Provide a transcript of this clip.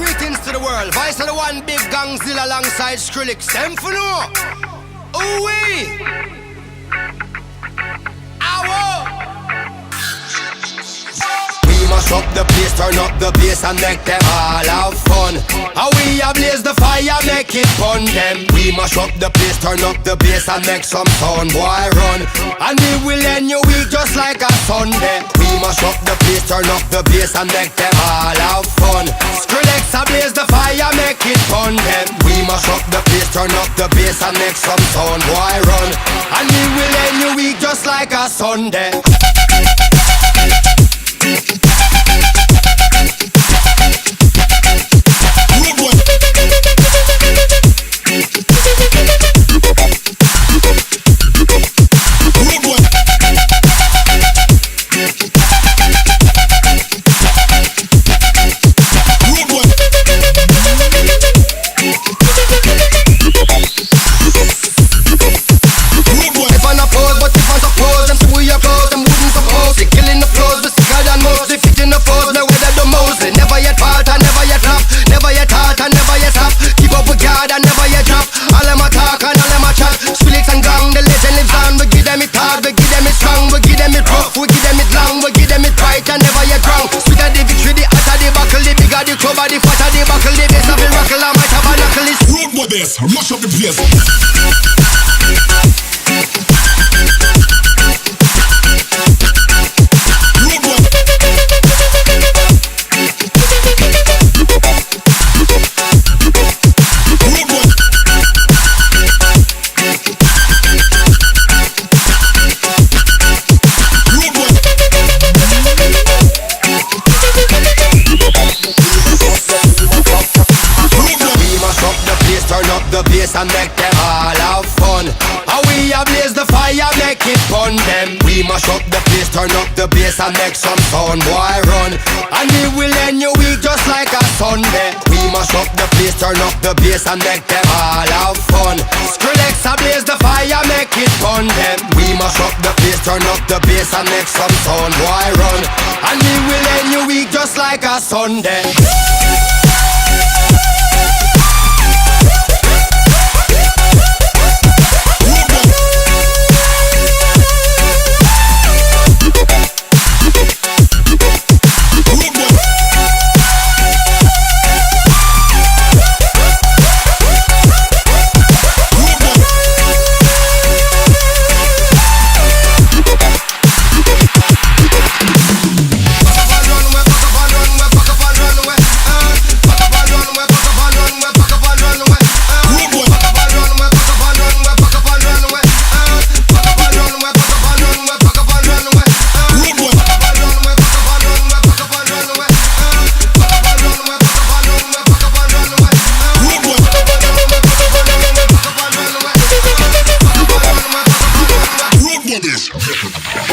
Greetings to the world. Vice of the one big gangzilla alongside Skrillex. Them for no. Ooh wee. Ow. Mash up the place, turn up the bass and make them all have fun. How we ablaze the fire, make it fun them. We mash up the place, turn up the bass and make some sound, boy run. And we will end your week just like a Sunday. We mash up the place, turn up the bass and make them all have fun. Skrillex ablaze the fire, make it fun them. We mash up the place, turn up the bass and make some sound, boy run. And we will end your week just like a Sunday. Mash up the place. And make them all have fun. How we ablaze the fire, make it fun them. We mash up the place, turn up the bass and make some sound, boy run. And we will end your week just like a Sunday. We mash up the place, turn up the bass and make them all have fun. Skrillex ablaze the fire, make it fun them. We mash up the place, turn up the bass and make some sound, boy run. And we will end your week just like a Sunday. This.